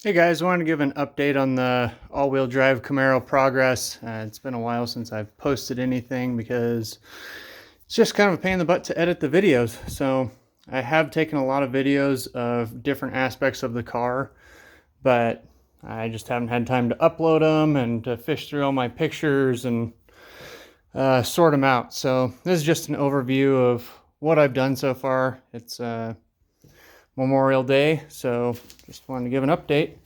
Hey guys, I wanted to give an update on the all-wheel drive Camaro progress. It's been a while since I've posted anything because it's just kind of a pain in the butt to edit the videos. So I have taken a lot of videos of different aspects of the car, but I just haven't had time to upload them and to fish through all my pictures and sort them out. So this is just an overview of what I've done so far. It's Memorial Day, so just wanted to give an update.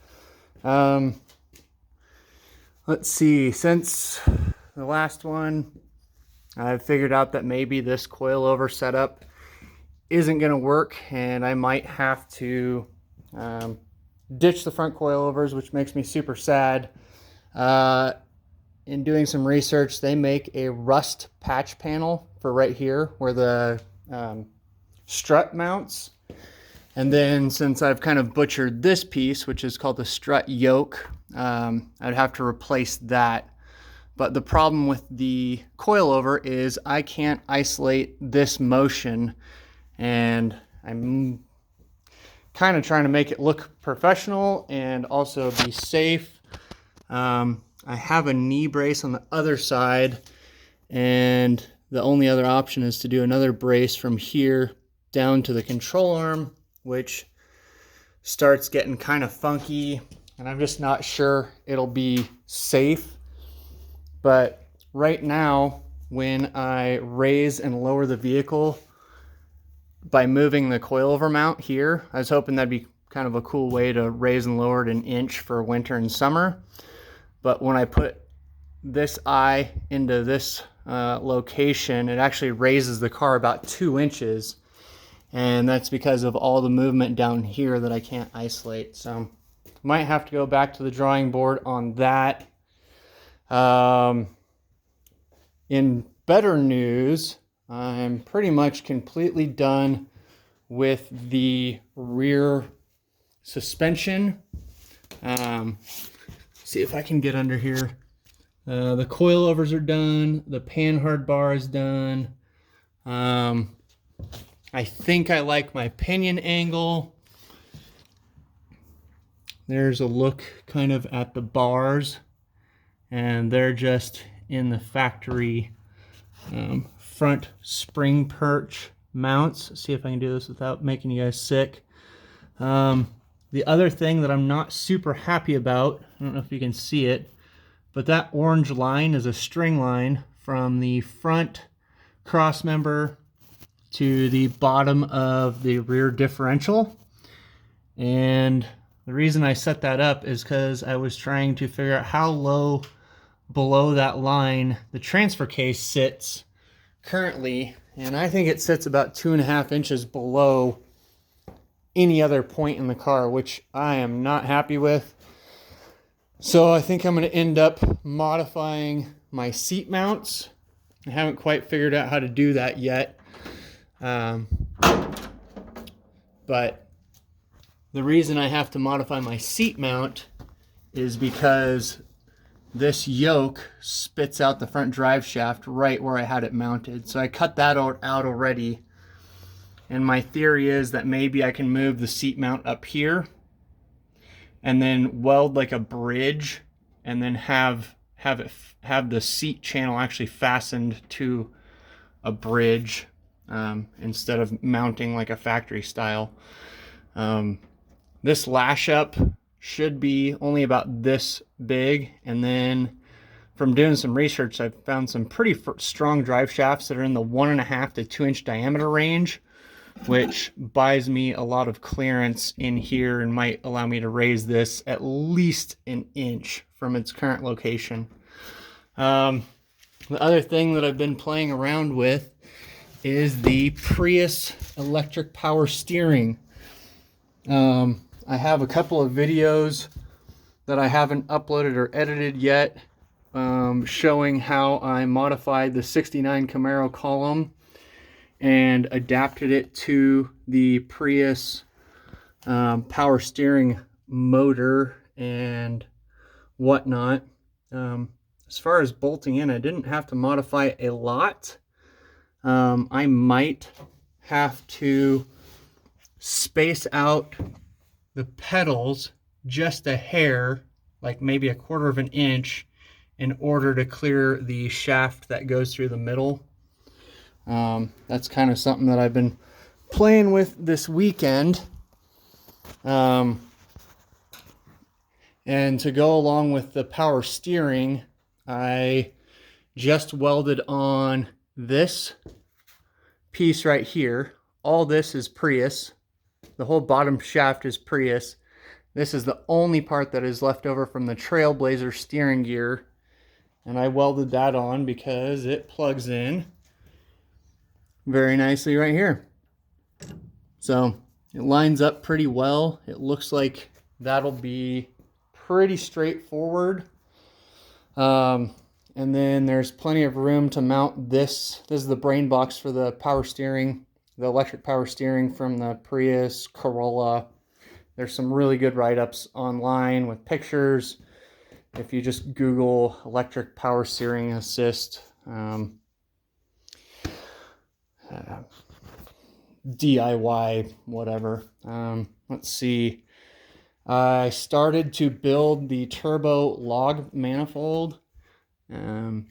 Um, let's see, since the last one, I've figured out that maybe this coilover setup isn't going to work, and I might have to ditch the front coilovers, which makes me super sad. In doing some research, they make a rust patch panel for right here where the strut mounts. And then since I've kind of butchered this piece, which is called the strut yoke, I'd have to replace that. But the problem with the coilover is I can't isolate this motion, and I'm kind of trying to make it look professional and also be safe. I have a knee brace on the other side, and the only other option is to do another brace from here down to the control arm, which starts getting kind of funky, and I'm just not sure it'll be safe. But right now, when I raise and lower the vehicle by moving the coilover mount here, I was hoping that'd be kind of a cool way to raise and lower it an inch for winter and summer. But when I put this eye into this location, it actually raises the car about 2 inches. And that's because of all the movement down here that I can't isolate. So might have to go back to the drawing board on that. In better news, I'm pretty much completely done with the rear suspension. See if I can get under here. The coilovers are done. The panhard bar is done. I think I like my pinion angle. There's a look kind of at the bars, and they're just in the factory front spring perch mounts. See if I can do this without making you guys sick. The other thing that I'm not super happy about, I don't know if you can see it, but that orange line is a string line from the front cross member to the bottom of the rear differential. And the reason I set that up is because I was trying to figure out how low below that line the transfer case sits currently, and I think it sits about 2.5 inches below any other point in the car, which I am not happy with. So I think I'm going to end up modifying my seat mounts. I haven't quite figured out how to do that yet. But the reason I have to modify my seat mount is because this yoke spits out the front drive shaft right where I had it mounted. So I cut that out already. And my theory is that maybe I can move the seat mount up here and then weld like a bridge and then have the seat channel actually fastened to a bridge. Instead of mounting like a factory style. This lash up should be only about this big, and then from doing some research, I've found some pretty strong drive shafts that are in the 1.5 to 2 inch diameter range, which buys me a lot of clearance in here and might allow me to raise this at least an inch from its current location. The other thing that I've been playing around with is the Prius electric power steering. I have a couple of videos that I haven't uploaded or edited yet, showing how I modified the 69 Camaro column and adapted it to the Prius power steering motor and whatnot. As far as bolting in, I didn't have to modify a lot. I might have to space out the pedals just a hair, like maybe a 1/4 of an inch, in order to clear the shaft that goes through the middle. That's kind of something that I've been playing with this weekend. And to go along with the power steering, I just welded on this piece right here. All this is Prius. The whole bottom shaft is Prius. This is the only part that is left over from the Trailblazer steering gear. And I welded that on because it plugs in very nicely right here. So it lines up pretty well. It looks like that'll be pretty straightforward. And then there's plenty of room to mount this. This is the brain box for the power steering, the electric power steering from the Prius, Corolla. There's some really good write-ups online with pictures. If you just Google electric power steering assist, DIY, whatever. Let's see. I started to build the turbo log manifold. I'm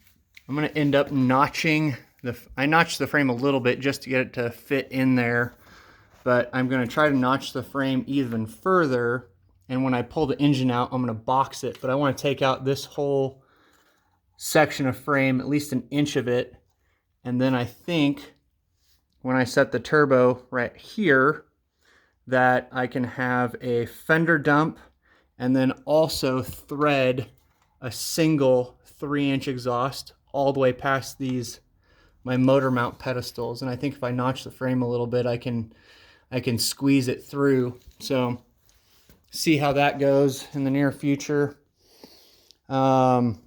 going to end up notching I notched the frame a little bit just to get it to fit in there, but I'm going to try to notch the frame even further. And when I pull the engine out, I'm going to box it, but I want to take out this whole section of frame, at least an inch of it. And then I think when I set the turbo right here, that I can have a fender dump and then also thread a single 3-inch exhaust all the way past my motor mount pedestals. And I think if I notch the frame a little bit, I can squeeze it through. So see how that goes in the near future. Along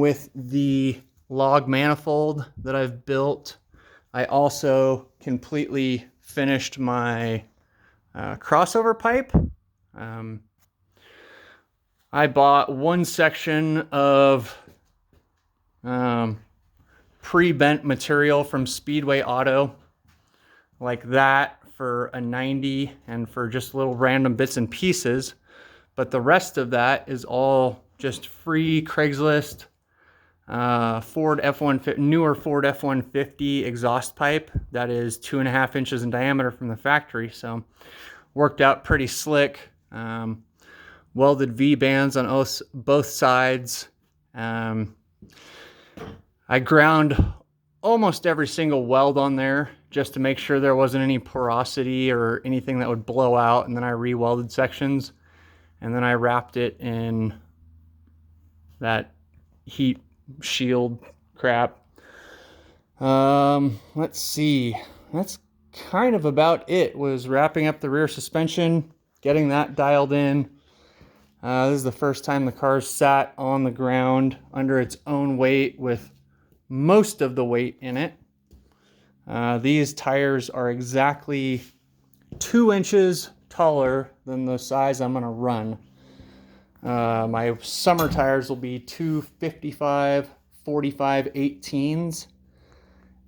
with the log manifold that I've built, I also completely finished my crossover pipe. I bought one section of pre-bent material from Speedway Auto, like that, for a 90, and for just little random bits and pieces. But the rest of that is all just free Craigslist Ford F-150, newer Ford F-150 exhaust pipe that is 2.5 inches in diameter from the factory. So worked out pretty slick. Welded V-bands on both sides. I ground almost every single weld on there just to make sure there wasn't any porosity or anything that would blow out, and then I re-welded sections, and then I wrapped it in that heat shield crap. Let's see, that's kind of about it. Was wrapping up the rear suspension, getting that dialed in. This is the first time the car's sat on the ground under its own weight with most of the weight in it. These tires are exactly 2 inches taller than the size I'm going to run. My summer tires will be 255 45 18s,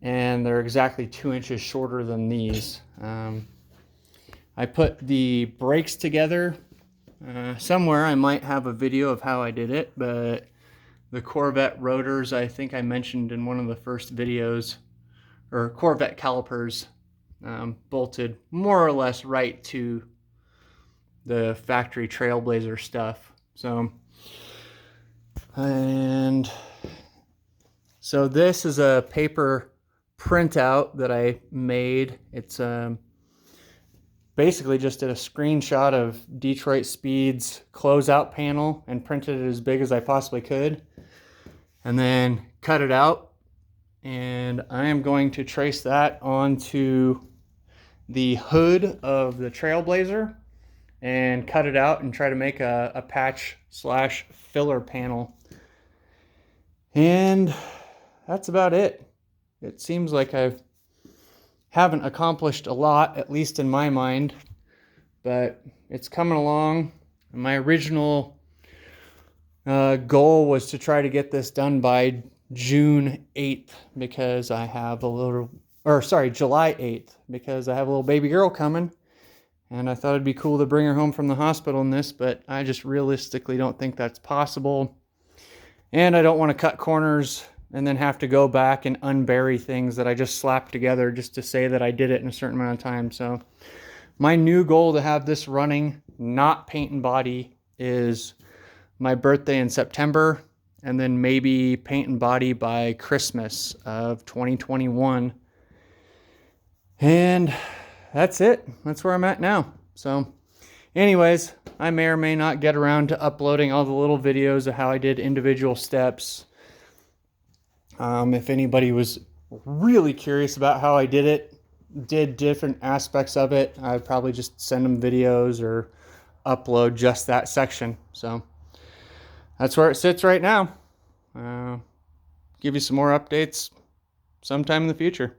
and they're exactly 2 inches shorter than these. I put the brakes together. Somewhere I might have a video of how I did it, but the Corvette rotors, I think I mentioned in one of the first videos, or Corvette calipers, bolted more or less right to the factory Trailblazer stuff. So this is a paper printout that I made. It's basically just did a screenshot of Detroit Speed's closeout panel and printed it as big as I possibly could, and then cut it out. And I am going to trace that onto the hood of the Trailblazer and cut it out and try to make a patch / filler panel. And that's about it. It seems like I haven't accomplished a lot, at least in my mind, but it's coming along. My original goal was to try to get this done by June 8th because I have July 8th, because I have a little baby girl coming, And I thought it'd be cool to bring her home from the hospital in this, but I just realistically don't think that's possible. And I don't want to cut corners and then have to go back and unbury things that I just slapped together just to say that I did it in a certain amount of time. So my new goal to have this running, not paint and body, is my birthday in September, and then maybe paint and body by Christmas of 2021. And that's it. That's where I'm at now. So anyways, I may or may not get around to uploading all the little videos of how I did individual steps. If anybody was really curious about how I did different aspects of it, I'd probably just send them videos or upload just that section. So that's where it sits right now. Give you some more updates sometime in the future.